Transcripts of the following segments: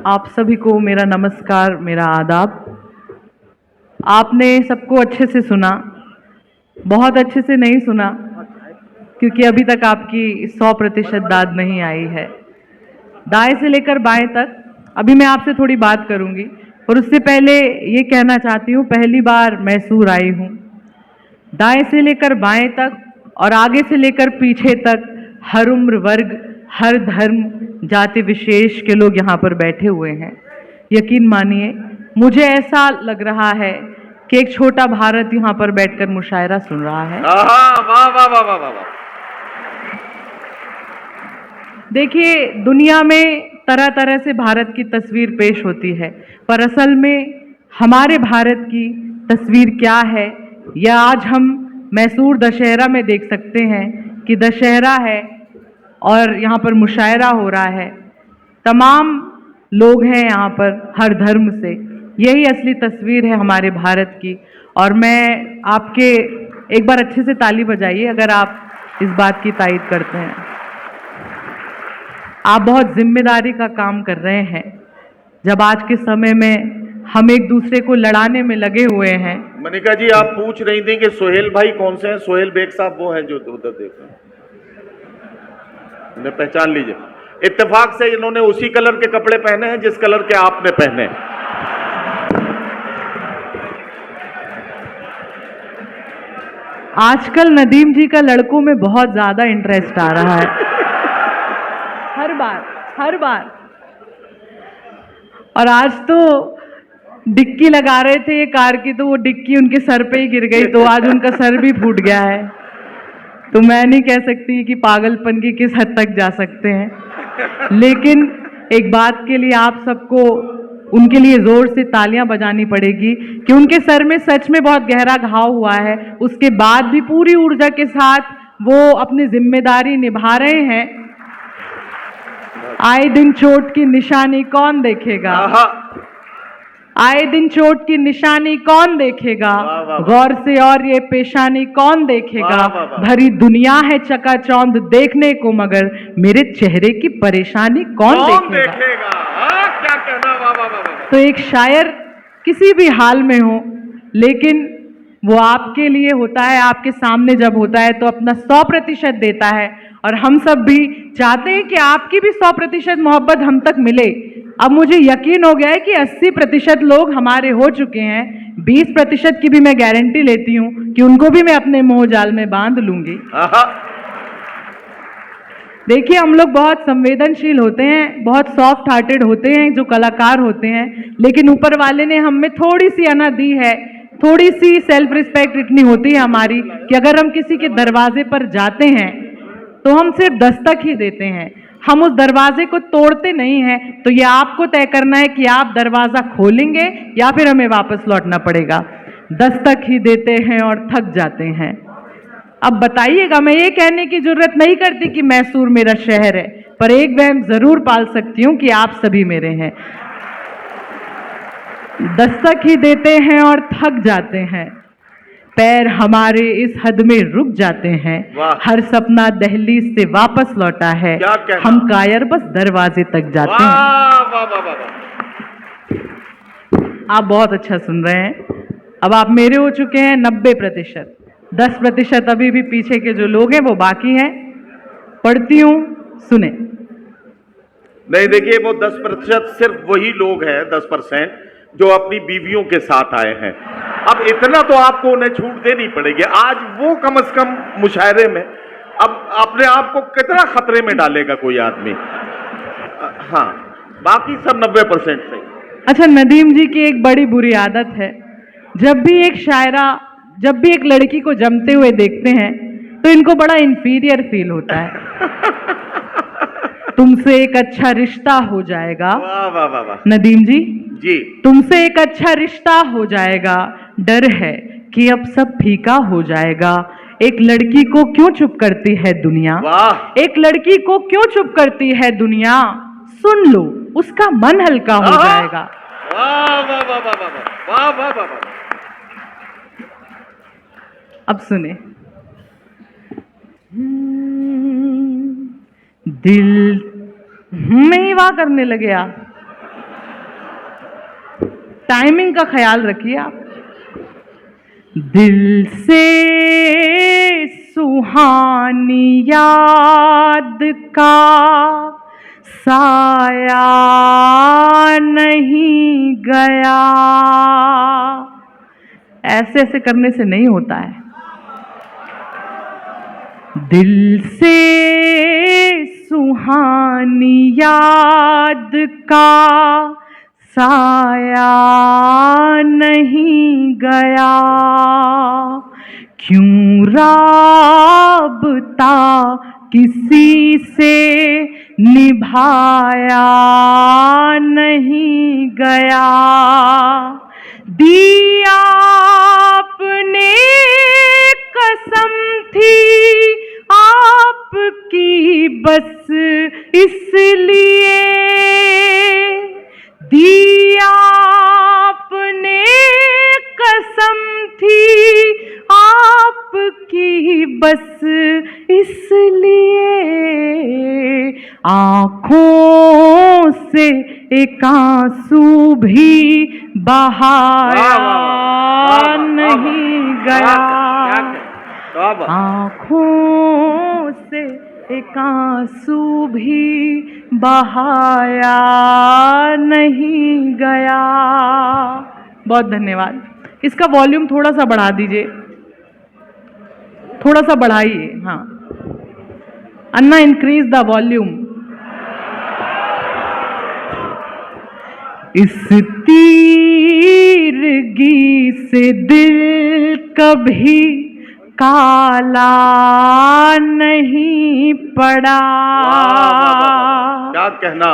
आप सभी को मेरा नमस्कार, मेरा आदाब। आपने सबको अच्छे से सुना, बहुत अच्छे से नहीं सुना क्योंकि अभी तक आपकी 100% दाद नहीं आई है। दाएं से लेकर बाएं तक अभी मैं आपसे थोड़ी बात करूंगी, और उससे पहले ये कहना चाहती हूँ, पहली बार मैसूर आई हूँ। दाएं से लेकर बाएं तक और आगे से लेकर पीछे तक हर उम्र वर्ग, हर धर्म, जाति विशेष के लोग यहाँ पर बैठे हुए हैं। यकीन मानिए, मुझे ऐसा लग रहा है कि एक छोटा भारत यहाँ पर बैठकर मुशायरा सुन रहा है। वाह वाह वाह वाह वाह। देखिए, दुनिया में तरह तरह से भारत की तस्वीर पेश होती है, पर असल में हमारे भारत की तस्वीर क्या है, यह आज हम मैसूर दशहरा में देख सकते हैं कि दशहरा है और यहाँ पर मुशायरा हो रहा है। तमाम लोग हैं यहाँ पर हर धर्म से। यही असली तस्वीर है हमारे भारत की। और मैं आपके, एक बार अच्छे से ताली बजाइए अगर आप इस बात की तायीद करते हैं। आप बहुत जिम्मेदारी का काम कर रहे हैं। जब आज के समय में हम एक दूसरे को लड़ाने में लगे हुए हैं। मनिका जी, आप पूछ रही थी कि सोहेल भाई कौन से हैं? सोहेल बेग साहब वो हैं जो उधर देख रहे हैं, इन्हें पहचान लीजिए। इत्तेफाक से इन्होंने उसी कलर के कपड़े पहने हैं जिस कलर के आपने पहने। आजकल नदीम जी का लड़कों में बहुत ज्यादा इंटरेस्ट आ रहा है। हर बार। और आज तो डिक्की लगा रहे थे ये कार की, तो वो डिक्की उनके सर पे ही गिर गई, तो आज उनका सर भी फूट गया है। तो मैं नहीं कह सकती कि पागलपन की किस हद तक जा सकते हैं, लेकिन एक बात के लिए आप सबको उनके लिए जोर से तालियां बजानी पड़ेगी कि उनके सर में सच में बहुत गहरा घाव हुआ है। उसके बाद भी पूरी ऊर्जा के साथ वो अपनी जिम्मेदारी निभा रहे हैं। आए दिन चोट की निशानी कौन देखेगा, आए दिन चोट की निशानी कौन देखेगा, गौर से और ये पेशानी कौन देखेगा। भरी दुनिया है चकाचौंध देखने को, मगर मेरे चेहरे की परेशानी कौन देखेगा। क्या कहना, वाह वाह वाह। तो एक शायर किसी भी हाल में हो, लेकिन वो आपके लिए होता है, आपके सामने जब होता है तो अपना 100% देता है। और हम सब भी चाहते हैं कि आपकी भी 100% मोहब्बत हम तक मिले। अब मुझे यकीन हो गया है कि 80% लोग हमारे हो चुके हैं। 20% की भी मैं गारंटी लेती हूँ कि उनको भी मैं अपने मोह जाल में बांध लूंगी। देखिए, हम लोग बहुत संवेदनशील होते हैं, बहुत सॉफ्ट हार्टेड होते हैं जो कलाकार होते हैं, लेकिन ऊपर वाले ने हम में थोड़ी सी अना दी है, थोड़ी सी सेल्फ रिस्पेक्ट इतनी होती है हमारी कि अगर हम किसी के दरवाजे पर जाते हैं तो हम सिर्फ दस्तक ही देते हैं, हम उस दरवाजे को तोड़ते नहीं हैं। तो ये आपको तय करना है कि आप दरवाजा खोलेंगे या फिर हमें वापस लौटना पड़ेगा। दस्तक ही देते हैं और थक जाते हैं। अब बताइएगा, मैं ये कहने की जरूरत नहीं करती कि मैसूर मेरा शहर है, पर एक वहम जरूर पाल सकती हूँ कि आप सभी मेरे हैं। दस्तक ही देते हैं और थक जाते हैं, पैर हमारे इस हद में रुक जाते हैं। हर सपना दहलीज से वापस लौटा है, हम कायर बस दरवाजे तक जाते हैं। आप बहुत अच्छा सुन रहे हैं। अब आप मेरे हो चुके हैं 90%, 10% अभी भी पीछे के जो लोग हैं वो बाकी हैं। पढ़ती हूँ, सुने। नहीं, देखिए, वो 10% सिर्फ वही लोग हैं, 10% जो अपनी बीवियों के साथ आए हैं। अब इतना तो आपको उन्हें छूट देनी पड़ेगी। आज वो कम से कम मुशायरे में अब अपने आप को कितना खतरे में डालेगा कोई आदमी। हाँ, बाकी सब 90% सही। अच्छा, नदीम जी की एक बड़ी बुरी आदत है, जब भी एक लड़की को जमते हुए देखते हैं तो इनको बड़ा इंफीरियर फील होता है। तुमसे एक अच्छा रिश्ता हो जाएगा। वाह वाह वाह वाह। नदीम जी, तुमसे एक अच्छा रिश्ता हो जाएगा, डर है कि अब सब फीका हो जाएगा। एक लड़की को क्यों चुप करती है दुनिया, एक लड़की को क्यों चुप करती है दुनिया, सुन लो उसका मन हल्का हो जाएगा। वाह वाह वाह वाह वाह वाह वाह वाह। अब सुने। दिल में ही वाह करने लगे आप। टाइमिंग का ख्याल रखिए आप। दिल से सुहानी याद का साया नहीं गया। ऐसे ऐसे करने से नहीं होता है। दिल से सुहानी याद का साया नहीं गया। क्यों राबता किसी से निभाया नहीं गया। दिया आपने कसम थी आपकी बस इसलिए। दिया आपने कसम थी आपकी बस इसलिए। आँखों से एक आंसू भी बहाया नहीं गया। आँखों से एक आंसू भी बहाया नहीं गया। बहुत धन्यवाद। इसका वॉल्यूम थोड़ा सा बढ़ा दीजिए, थोड़ा सा बढ़ाइए। हाँ अन्ना, इंक्रीज द वॉल्यूम। इस तीरगी से दिल कभी काला नहीं पड़ा। क्या कहना।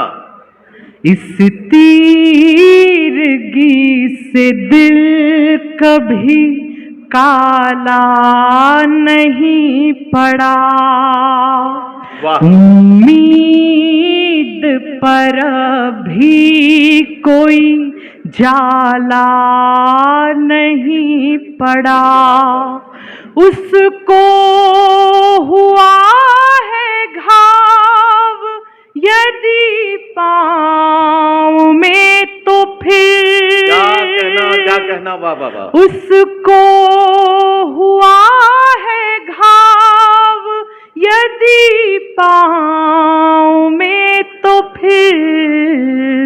इस तीरगी से दिल कभी काला नहीं पड़ा। उम्मीद पर भी कोई जाला नहीं पड़ा। उसको हुआ है घाव यदि पाँव में तो फिर क्या कहना वाह वाह वाह। उसको हुआ है घाव यदि पाँव में तो फिर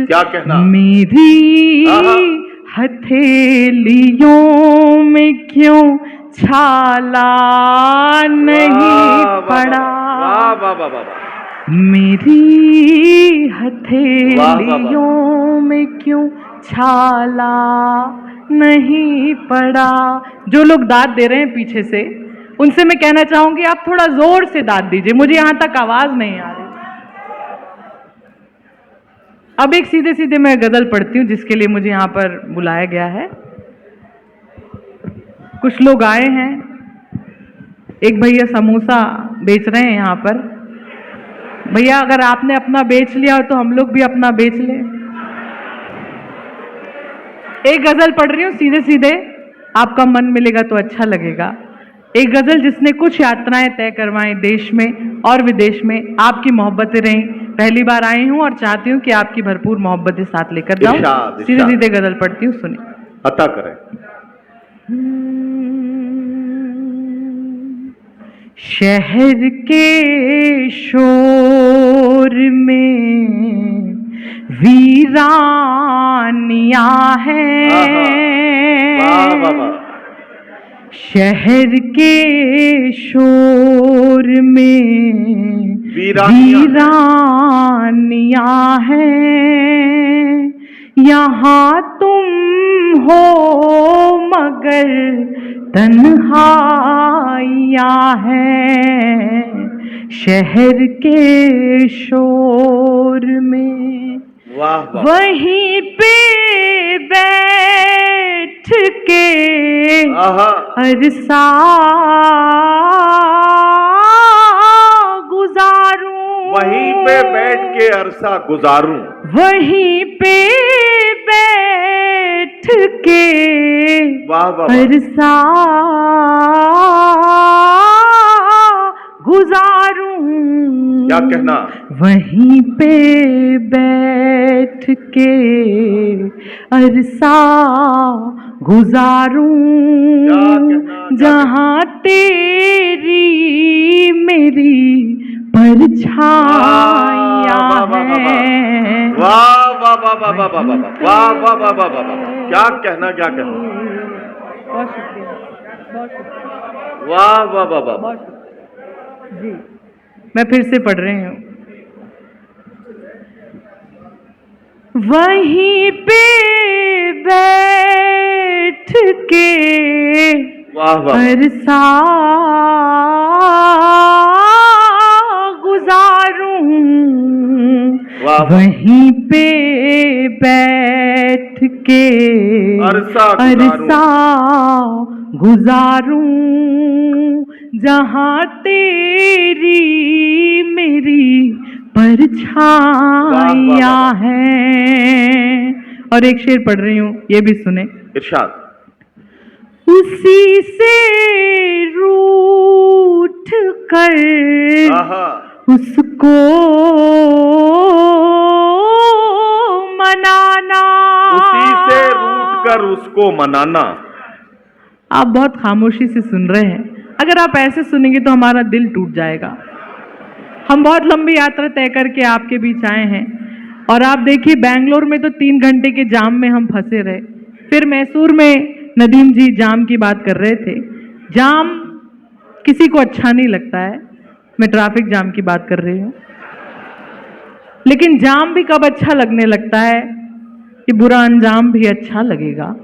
क्या कहना। मेरी हथेलियों में क्यों छाला नहीं पड़ा। वाह वाह वाह वाह। मेरी हथेलियों में क्यों छाला नहीं पड़ा। जो लोग दाद दे रहे हैं पीछे से, उनसे मैं कहना चाहूंगी आप थोड़ा जोर से दाद दीजिए, मुझे यहां तक आवाज नहीं आ रही। अब एक सीधे सीधे मैं गजल पढ़ती हूँ जिसके लिए मुझे यहाँ पर बुलाया गया है। कुछ लोग आए हैं, एक भैया समोसा बेच रहे हैं यहाँ पर। भैया अगर आपने अपना बेच लिया हो तो हम लोग भी अपना बेच लें। एक गजल पढ़ रही हूँ सीधे सीधे, आपका मन मिलेगा तो अच्छा लगेगा। एक गजल जिसने कुछ यात्राएं तय करवाई देश में और विदेश में, आपकी मोहब्बतें रहीं। पहली बार आई हूं और चाहती हूं कि आपकी भरपूर मोहब्बतें साथ लेकर जाऊं। सीधे सीधे गजल पढ़ती हूँ, सुनिए। अता करें। शहर के शोर में वीरानियां हैं। शहर के शोर में वीरानियां हैं। यहाँ तुम हो मगर तन्हाइयां हैं। शहर के शोर में वहीं पे बैठ के अरसा गुजारूं। वहीं पे बैठ के अरसा गुजारूं। वहीं पे बैठ के अरसा गुजारूं। क्या कहना। वहीं पे बैठ बैठ के अरसा गुजारूं जहां तेरी मेरी परछाइयां हैं। वाह वाह वाह वाह वाह वाह वाह वाह वाह वाह वाह वाह, क्या कहना क्या कहना, बहुत शुक्रिया, बहुत शुक्रिया, वाह वाह वाह वाह। बहुत शुक्रिया जी। मैं फिर से पढ़ रही हूँ। वहीं पे बैठ के वाह वाह अरसा गुजारूं वाह, वहीं पे बैठ के अरसा गुजारूं जहां तेरी मेरी परछाइयां हैं। और एक शेर पढ़ रही हूँ, ये भी सुने। इरशाद। उसी से रूठ कर आहा, उसको मनाना, उसी से रूठ कर उसको मनाना। आप बहुत खामोशी से सुन रहे हैं। अगर आप ऐसे सुनेंगे तो हमारा दिल टूट जाएगा। हम बहुत लंबी यात्रा तय करके आपके बीच आए हैं और आप देखिए बेंगलोर में तो 3 घंटे के जाम में हम फंसे रहे। फिर मैसूर में नदीम जी जाम की बात कर रहे थे। जाम किसी को अच्छा नहीं लगता है, मैं ट्रैफिक जाम की बात कर रही हूँ। लेकिन जाम भी कब अच्छा लगने लगता है कि बुरा अंजाम भी अच्छा लगेगा,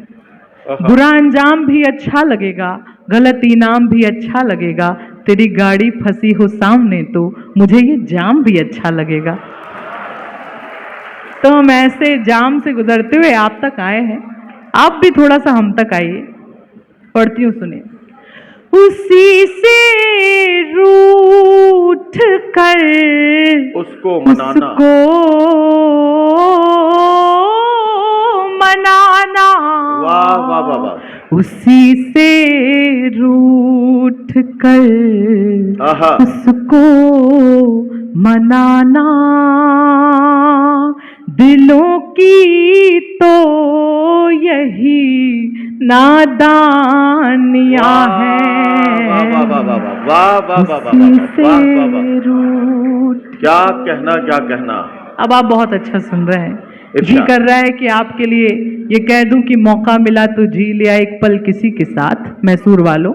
बुरा अंजाम भी अच्छा लगेगा, गलत इनाम भी अच्छा लगेगा। तेरी गाड़ी फंसी हो सामने तो मुझे ये जाम भी अच्छा लगेगा। तो हम ऐसे जाम से गुजरते हुए आप तक आए हैं। आप भी थोड़ा सा हम तक आइए। पढ़ती हूँ, सुनिए। उसी से रूठ कर उसको मनाना, मनाना, वाह वाह वाह वाह, उसी से रूठ कर आहा, उसको मनाना। दिलों की तो यही नादानियां हैं। वाह वाह वाह वाह वाह वाह वाह वाह, उसी से वाह वाह वाह, रूठ। क्या कहना क्या कहना। अब आप बहुत अच्छा सुन रहे हैं। जी इरशाद। कर रहा है कि आपके लिए ये कह दूं कि मौका मिला तो जी लिया एक पल किसी के साथ। मैसूर वालों,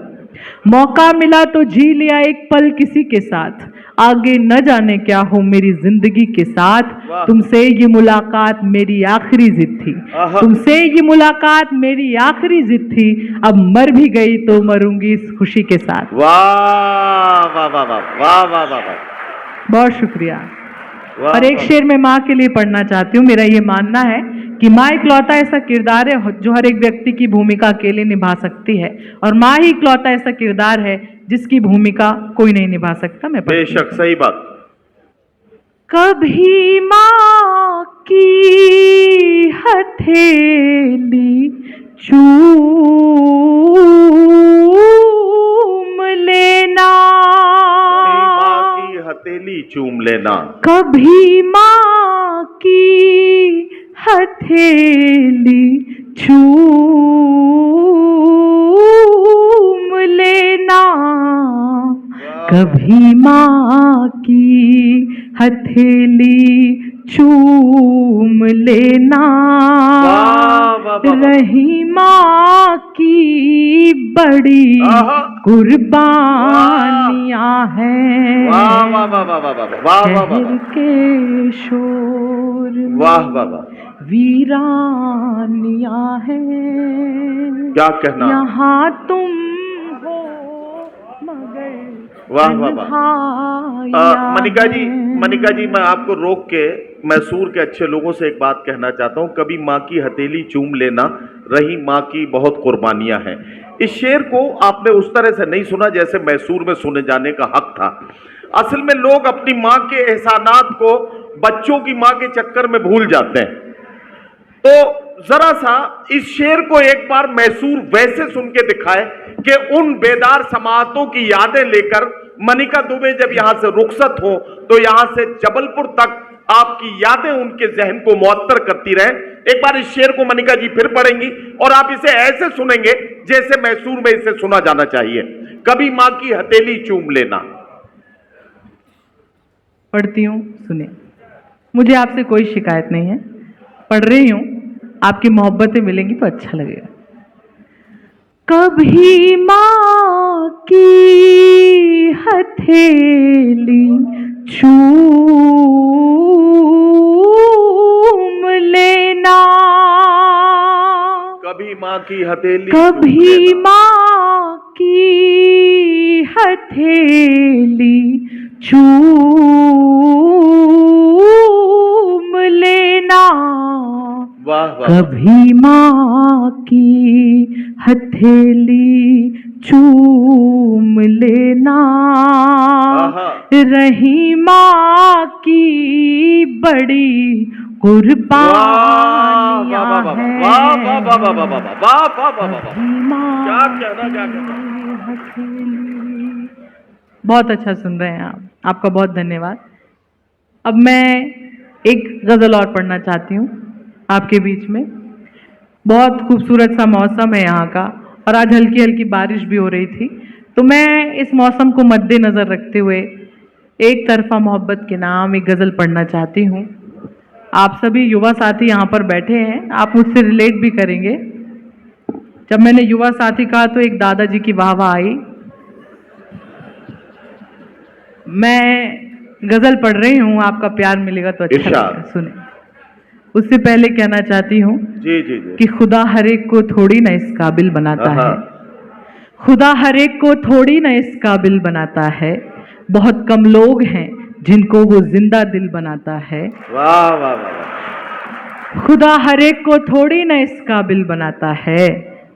मौका मिला तो जी लिया एक पल किसी के साथ, आगे न जाने क्या हो मेरी जिंदगी के साथ। वाह। तुमसे ये मुलाकात मेरी आखिरी जिद थी, आहा। तुमसे ये मुलाकात मेरी आखिरी जिद थी। अब मर भी गई तो मरूंगी इस खुशी के साथ। वाह वाह वाह वाह वाह वाह वाह वाह, बहुत शुक्रिया। वाह, और एक वाह। शेर मैं माँ के लिए पढ़ना चाहती हूँ। मेरा ये मानना है कि माँ इकलौता ऐसा किरदार है जो हर एक व्यक्ति की भूमिका अकेले निभा सकती है, और माँ ही इकलौता ऐसा किरदार है जिसकी भूमिका कोई नहीं निभा सकता। मैं पढ़ती हूँ। बेशक सही बात। कभी माँ की हथेली चूम लेना, माँ की हथेली चूम लेना, कभी माँ की हथेली चूम लेना, कभी माँ की हथेली चूम लेना। रही माँ की बड़ी कुर्बानियां हैं। वाह वाह वाह वाह वाह वाह वाह वाह वाह, शहर के शोर में वाह वाह वाह, वीरानियां हैं। क्या कहना। यहाँ तुम हो मगर वाह वाह वाह। मनिका जी मैं आपको रोक के मैसूर के अच्छे लोगों से एक बात कहना चाहता हूं। कभी माँ की हथेली चूम लेना, रही माँ की बहुत कुर्बानियां हैं। इस शेर को आपने उस तरह से नहीं सुना जैसे मैसूर में सुने जाने का हक था। असल में लोग अपनी माँ के एहसानात को बच्चों की माँ के चक्कर में भूल जाते हैं। तो जरा सा इस शेर को एक बार मैसूर वैसे सुन के दिखाए कि उन बेदार समातों की यादें लेकर मनिका दुबे जब यहां से रुखसत हो तो यहां से जबलपुर तक आपकी यादें उनके जहन को मुअत्तर करती रहे। एक बार इस शेर को मनिका जी फिर पढ़ेंगी और आप इसे ऐसे सुनेंगे जैसे मैसूर में इसे सुना जाना चाहिए। कभी मां की हथेली चूम लेना। पढ़ती हूँ, सुनिए। मुझे आपसे कोई शिकायत नहीं है, पढ़ रही हूँ, आपकी मोहब्बतें मिलेंगी तो अच्छा लगेगा। कभी माँ की हथेली चूम लेना, कभी मां की हथेली कभी माँ की हथेली चूम लेना, वाह वाह। कभी माँ की हथेली चूम लेना, रही माँ की बड़ी कुर्बानियां हैं। वाह वाह वाह वाह वाह वाह वाह वाह वाह वाह वाह। क्या कहना, क्या कहना। बहुत अच्छा सुन रहे हैं आप, आपका बहुत धन्यवाद। अब मैं एक गजल और पढ़ना चाहती हूँ आपके बीच में। बहुत खूबसूरत सा मौसम है यहाँ का और आज हल्की हल्की बारिश भी हो रही थी, तो मैं इस मौसम को मद्देनजर रखते हुए एक तरफा मोहब्बत के नाम एक गजल पढ़ना चाहती हूँ। आप सभी युवा साथी यहाँ पर बैठे हैं, आप मुझसे रिलेट भी करेंगे। जब मैंने युवा साथी कहा तो एक दादाजी की वाहवाह आई। मैं गजल पढ़ रही हूँ, आपका प्यार मिलेगा तो अच्छा लगेगा, सुने। उससे पहले कहना चाहती हूँ जी जी जी कि खुदा हर एक को थोड़ी ना इस काबिल बनाता है, खुदा हर एक को थोड़ी ना इस काबिल बनाता है, बहुत कम लोग हैं जिनको वो जिंदा दिल बनाता है। वाह वाह वाह। खुदा हर एक को थोड़ी ना इस काबिल बनाता है,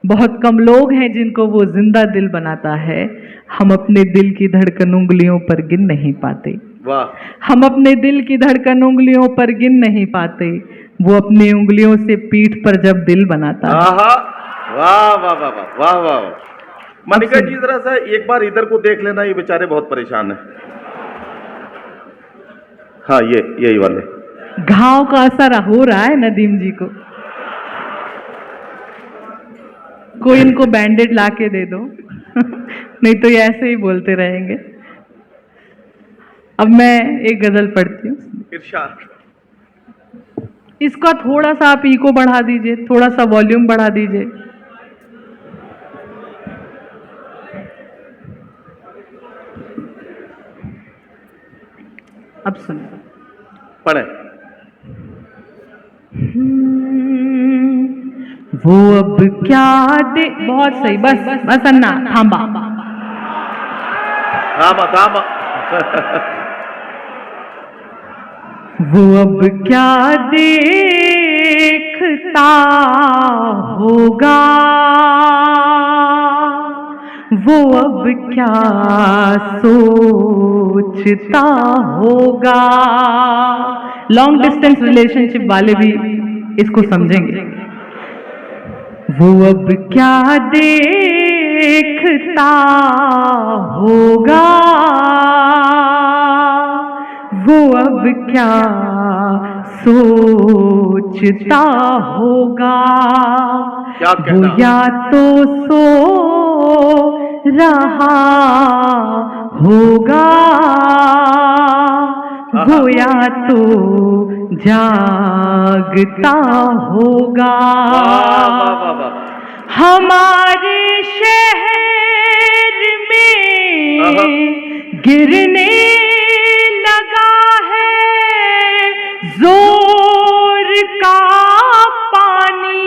बहुत कम लोग हैं जिनको वो जिंदा दिल बनाता है। हम अपने दिल की धड़कन उंगलियों पर गिन नहीं पाते, वाह। हम अपने दिल की धड़कन उंगलियों पर गिन नहीं पाते, वो अपनी उंगलियों से पीठ पर जब दिल बनाता है। वाह वाह वाह वाह वाह वाह। मनिका जी जरा सा एक बार इधर को देख लेना, ये बेचारे बहुत परेशान है। हाँ ये यही वाले घाव का असर हो रहा है नदीम जी को, कोई इनको बैंडेड ला के दे दो नहीं तो ये ऐसे ही बोलते रहेंगे। अब मैं एक गजल पढ़ती हूँ। इरशाद। इसका थोड़ा सा आप इको बढ़ा दीजिए, थोड़ा सा वॉल्यूम बढ़ा दीजिए। अब सुनिए, पढ़े। वो अब क्या दे, बहुत सही, बस बस अन्ना थांबा। थामा थामा वो अब क्या देखता होगा, वो अब क्या सोचता होगा। लॉन्ग डिस्टेंस रिलेशनशिप वाले भी इसको समझेंगे। वो अब क्या देखता होगा, वो अब क्या सोचता होगा। क्या वो कहना। या तो सो रहा होगा, वो या तो जागता होगा। हमारे शहर में गिरने लगा है जोर का पानी,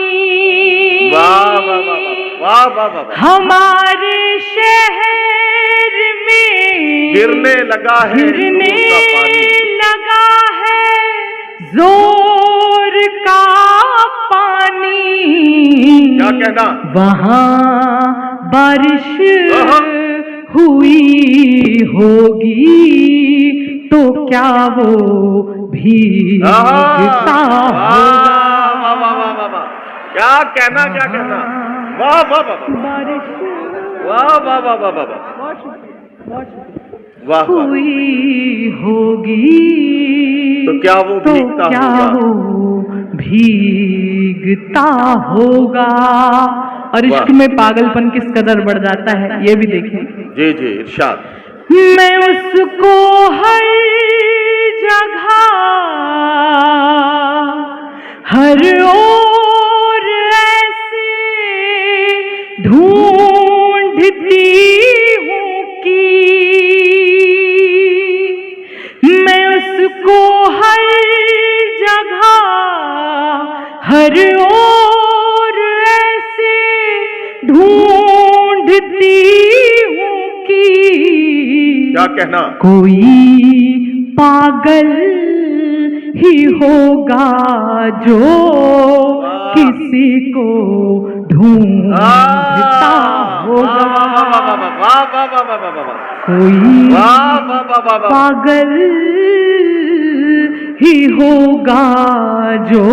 हमारे शहर में गिरने लगा है, गिरने लगा है जोर का पानी। क्या कहना। वहाँ बारिश हुई होगी तो क्या वो भीगता होगा। क्या कहना, क्या कहना। वाह वाह वाह बारिश वाह वाह वाह वाह वाह वाह हुई होगी तो क्या वो तो भीगता क्या होगा? वो भीगता होगा। और इश्क वाह। में पागलपन किस कदर बढ़ जाता है ये भी देखिए। जी जी, इरशाद। मैं उसको हर जगह हर ओर ऐसे ढूंढती हूँ कि मैं उसको हर जगह हर ओर ऐसे ढूंढती हूँ कि क्या कहना? कोई पागल ही होगा जो वाह। किसी को ढूंढता होगा। वाह वाह वाह वाह वाह वाह वाह। कोई वाह वाह वाह वाह वाह। पागल ही होगा जो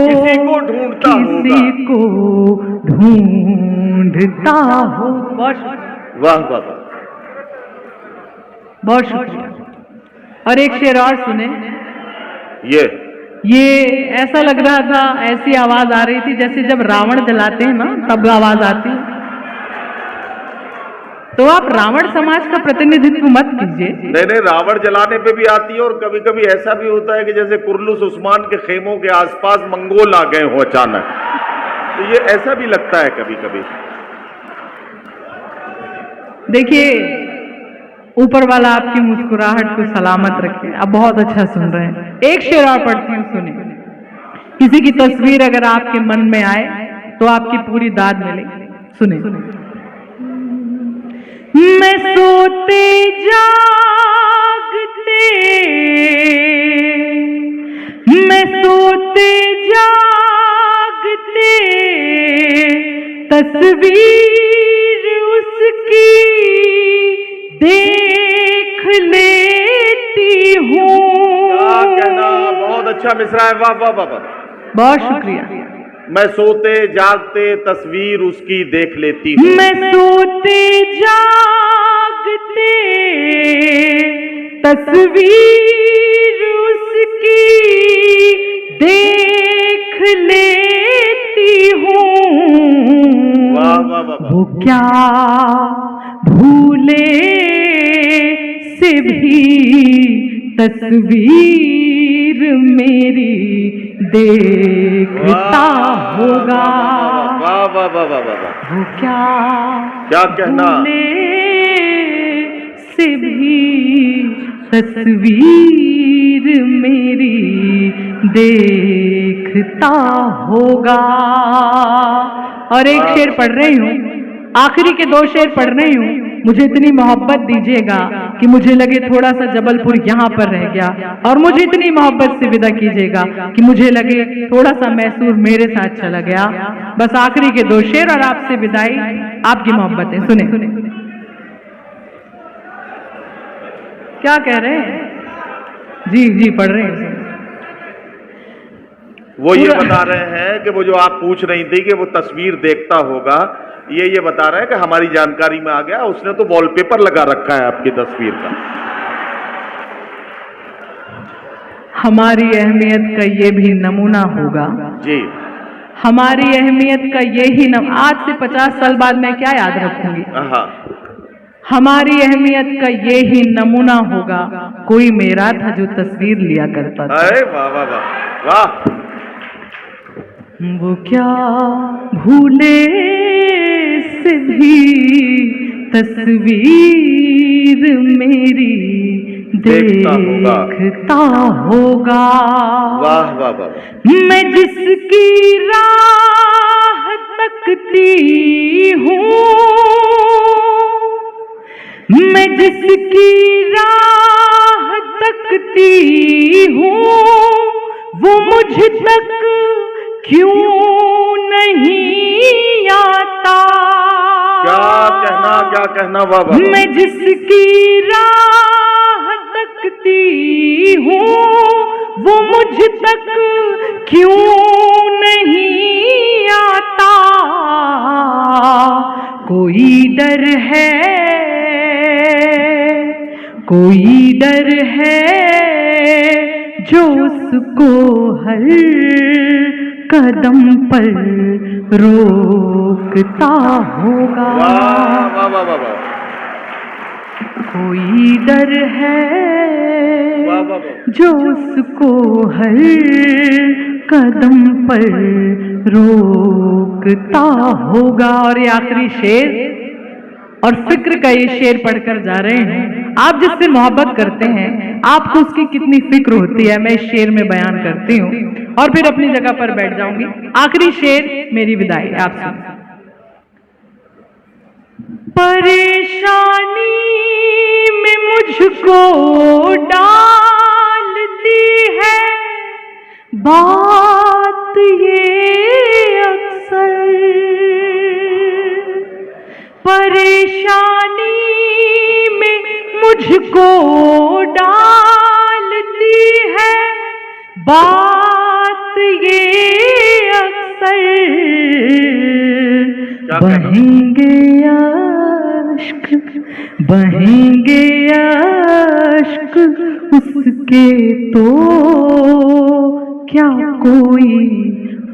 किसी को ढूंढता किसी होगा। को ढूंढता हो। वाह वाह वाह। बहुत शुक्रिया। और एक शेर और सुने। ये ऐसा लग रहा था, ऐसी आवाज आ रही थी जैसे जब रावण जलाते हैं ना तब आवाज आती है। तो आप रावण समाज का प्रतिनिधित्व मत कीजिए। नहीं नहीं, रावण जलाने पे भी आती है और कभी कभी ऐसा भी होता है कि जैसे कुर्लुस उस्मान के खेमों के आसपास मंगोल आ गए हो अचानक, तो ये ऐसा भी लगता है कभी कभी। देखिए, ऊपर वाला आपकी मुस्कुराहट को सलामत रखे। आप बहुत अच्छा सुन रहे हैं। एक शेर और पढ़ती हूँ, सुने। किसी की तस्वीर अगर आपके मन में आए तो आपकी पूरी दाद मिले। सुने। मैं सोते जागते, मैं सोते जागते तस्वीर उसकी देख लेती हूँ। क्या कहना, बहुत अच्छा मिसरा है। वाह वाह वाह वाह। बहुत शुक्रिया। मैं सोते जागते तस्वीर उसकी देख लेती हूँ। मैं सोते जागते तस्वीर उसकी देख लेती हूँ। वाह वाह वाह वाह। वो क्या भूले से भी तस्वीर मेरी देखता होगा। वाह वाह वाह वाह वाह वाह। वो क्या कहना? भूले से भी तस्वीर मेरी देखता होगा। और एक शेर पढ़ रही हूँ, आखिरी के 2 शेर पढ़ रही हूँ। मुझे इतनी मोहब्बत दीजिएगा कि मुझे लगे थोड़ा सा जबलपुर यहाँ पर रह गया, और मुझे इतनी मोहब्बत से विदा कीजिएगा कि मुझे लगे थोड़ा सा मैसूर मेरे साथ चला गया। बस आखिरी के 2 शेर और आपसे विदाई, आपकी मोहब्बत है। सुने। क्या कह रहे हैं? जी जी पढ़ रहे हैं। वो ये बता रहे हैं कि वो जो आप पूछ रही थी कि वो तस्वीर देखता होगा, ये बता रहे हैं कि हमारी जानकारी में आ गया, उसने तो वॉलपेपर लगा रखा है आपकी तस्वीर का। हमारी अहमियत का ये भी नमूना होगा। जी। हमारी अहमियत का ये ही आज से 50 साल बाद मैं क्या याद रखूंगी। हाँ। हमारी अहमियत का ये ही नमूना होगा। कोई मेरा था जो तस्वीर लिया करता था। अरे वाह वाह वाह वाह। वो क्या भूले से भी तस्वीर मेरी देखता होगा। वाह वाह वाह। मैं जिसकी राह तकती हूँ, मैं जिसकी राह तकती हूँ, वो मुझ तक क्यों नहीं आता। क्या कहना वाह वाह। मैं जिसकी राह तकती हूँ, वो मुझ तक क्यों नहीं आता। कोई डर है, कोई डर है जो उसको हर कदम पर रोकता होगा। वाह वाह वाह वाह वाह कोई डर है वाह वाह वाह। जो उसको हर कदम पर रोकता होगा। और ये आखिरी शेर और फिक्र का ये शेर पढ़कर जा रहे हैं। आप जिससे मोहब्बत करते हैं आपको उसकी कितनी फिक्र होती है, मैं इस शेर में बयान करती हूँ और फिर अपनी जगह पर बैठ जाऊंगी। आखिरी शेर मेरी विदाई आपसे। परेशानी में मुझको डालती है बात ये अक्सर, परेशानी में मुझको डालती है बात ये अक्सर। बहेंगे अश्क बहेंगे अश्क उसके तो क्या कोई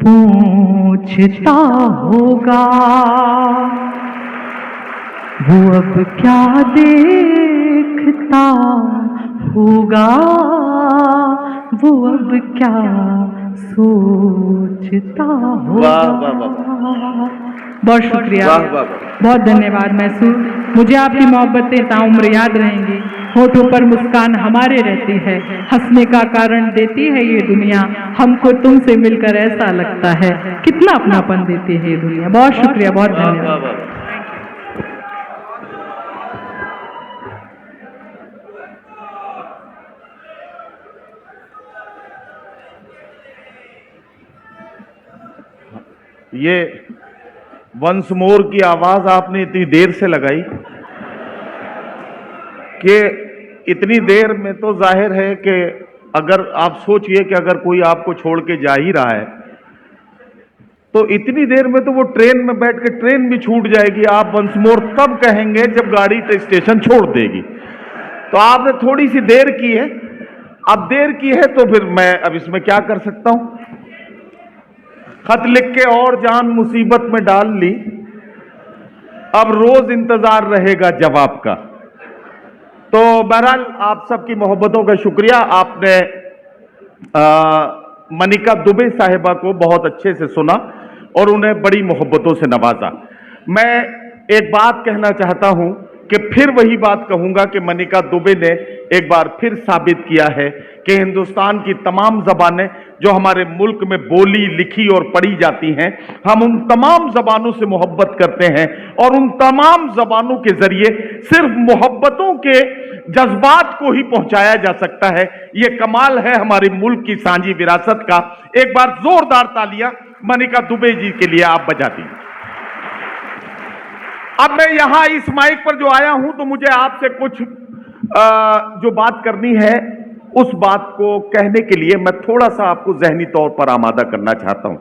पूछता होगा। वो अब क्या देखता होगा, वो अब क्या सोचता होगा। वाह वाह वाह बहुत शुक्रिया, वाह वाह वाह। बहुत धन्यवाद मैसूर। मुझे आपकी मोहब्बतें ताउम्र याद रहेंगी। होठों पर मुस्कान हमारे रहती है, हंसने का कारण देती है ये दुनिया। हमको तुमसे मिलकर ऐसा लगता है कितना अपनापन देती है ये दुनिया। बहुत शुक्रिया, बहुत वाह वाह धन्यवाद। वाह। ये वंस मोर की आवाज आपने इतनी देर से लगाई कि इतनी देर में तो जाहिर है कि अगर आप सोचिए कि अगर कोई आपको छोड़ के जा ही रहा है तो इतनी देर में तो वो ट्रेन में बैठ के ट्रेन भी छूट जाएगी। आप वंस मोर तब कहेंगे जब गाड़ी स्टेशन छोड़ देगी। तो आपने थोड़ी सी देर की है, अब देर की है तो फिर मैं अब इसमें क्या कर सकता हूं। खत लिख के और जान मुसीबत में डाल ली, अब रोज इंतजार रहेगा जवाब का। तो बहरहाल आप सबकी मोहब्बतों का शुक्रिया। आपने मनिका दुबे साहिबा को बहुत अच्छे से सुना और उन्हें बड़ी मोहब्बतों से नवाजा। मैं एक बात कहना चाहता हूं कि फिर वही बात कहूंगा कि मनिका दुबे ने एक बार फिर साबित किया है कि हिंदुस्तान की तमाम जबानें जो हमारे मुल्क में बोली, लिखी और पढ़ी जाती हैं, हम उन तमाम जबानों से मोहब्बत करते हैं और उन तमाम जबानों के जरिए सिर्फ मोहब्बतों के जज्बात को ही पहुंचाया जा सकता है। यह कमाल है हमारे मुल्क की सांझी विरासत का। एक बार जोरदार तालियां मनिका दुबे जी के लिए आप बजा दी। अब मैं यहां इस माइक पर जो आया हूं तो मुझे आपसे कुछ जो बात करनी है उस बात को कहने के लिए मैं थोड़ा सा आपको जहनी तौर पर आमादा करना चाहता हूं।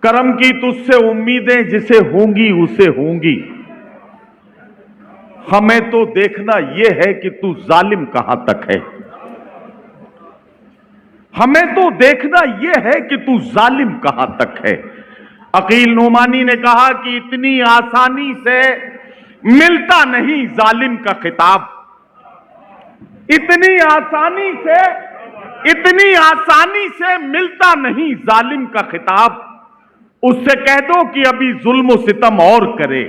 करम की तुझसे उम्मीदें जिसे होंगी उसे होंगी, हमें तो देखना यह है कि तू जालिम कहां तक है। हमें तो देखना यह है कि तू जालिम कहां तक है। अकील नोमानी ने कहा कि इतनी आसानी से मिलता नहीं जालिम का खिताब, इतनी आसानी से मिलता नहीं जालिम का खिताब। उससे कह दो कि अभी जुल्म सितम और करे,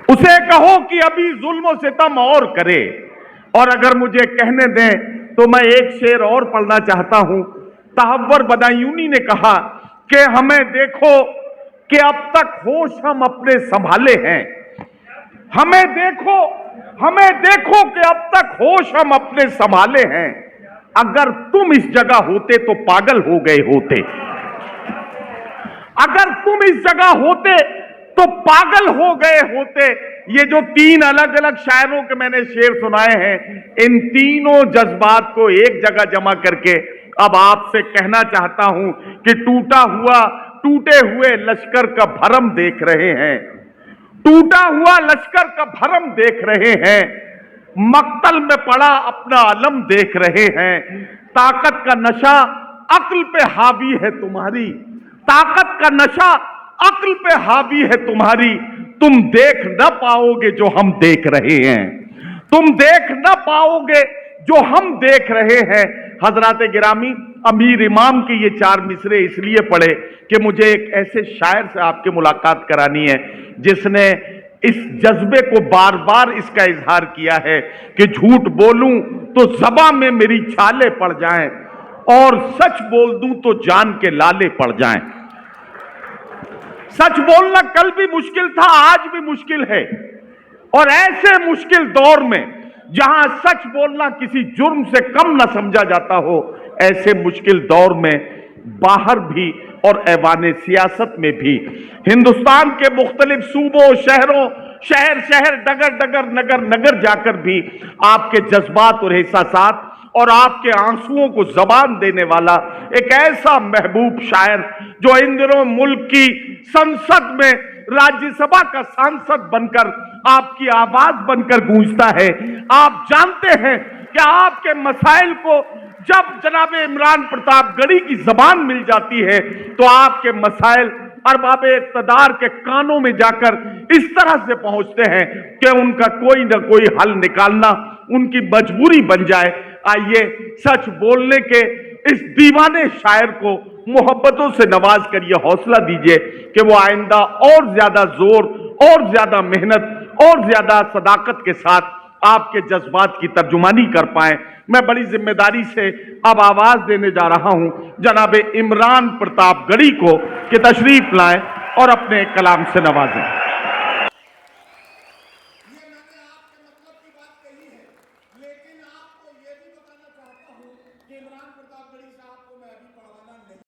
उसे कहो कि अभी जुल्म सितम और करे। और अगर मुझे कहने दें तो मैं एक शेर और पढ़ना चाहता हूं। तहव्वर बदायूनी ने कहा कि हमें देखो कि अब तक होश हम अपने संभाले हैं। हमें देखो कि अब तक होश हम अपने संभाले हैं। अगर तुम इस जगह होते तो पागल हो गए होते। अगर तुम इस जगह होते तो पागल हो गए होते। ये जो तीन अलग अलग शायरों के मैंने शेर सुनाए हैं, इन तीनों जज्बात को एक जगह जमा करके अब आपसे कहना चाहता हूं कि टूटे हुए लश्कर का भरम देख रहे हैं, टूटा हुआ लश्कर का भरम देख रहे हैं। मक्तल में पड़ा अपना अलम देख रहे हैं। ताकत का नशा अक्ल पे हावी है तुम्हारी, ताकत का नशा अक्ल पे हावी है तुम्हारी। तुम देख न पाओगे जो हम देख रहे हैं, तुम देख न पाओगे जो हम देख रहे हैं। हजरात गिरामी, अमीर इमाम के ये 4 मिसरे इसलिए पढ़े कि मुझे एक ऐसे शायर से आपकी मुलाकात करानी है जिसने इस जज्बे को बार बार इसका इजहार किया है कि झूठ बोलूं तो ज़बां में मेरी छाले पड़ जाएं और सच बोल दूं तो जान के लाले पड़ जाएं। सच बोलना कल भी मुश्किल था, आज भी मुश्किल है, और ऐसे मुश्किल दौर में जहां सच बोलना किसी जुर्म से कम न समझा जाता हो, ऐसे मुश्किल दौर में बाहर भी और ऐवाने सियासत में भी हिंदुस्तान के मुख्तलिफ सूबों, शहरों, शहर शहर, डगर डगर, नगर नगर जाकर भी आपके जज्बात और एहसासात और आपके आंसुओं को जबान देने वाला एक ऐसा महबूब शायर जो इन दिनों मुल्क की संसद में राज्यसभा का सांसद बनकर आपकी आवाज बनकर गूंजता है। आप जानते हैं कि आपके मसाइल को जब जनाब इमरान प्रताप गढ़ी की जबान मिल जाती है तो आपके मसाइल अरबाब इक़्तिदार के कानों में जाकर इस तरह से पहुंचते हैं कि उनका कोई ना कोई हल निकालना उनकी मजबूरी बन जाए। आइए सच बोलने के इस दीवाने शायर को मोहब्बतों से नवाज कर ये हौसला दीजिए कि वो आइंदा और ज्यादा जोर और ज्यादा मेहनत और ज्यादा सदाकत के साथ आपके जज्बात की तर्जुमानी कर पाए। मैं बड़ी जिम्मेदारी से अब आवाज देने जा रहा हूं जनाब इमरान प्रताप गढ़ी को कि तशरीफ लाएं और अपने कलाम से नवाजें।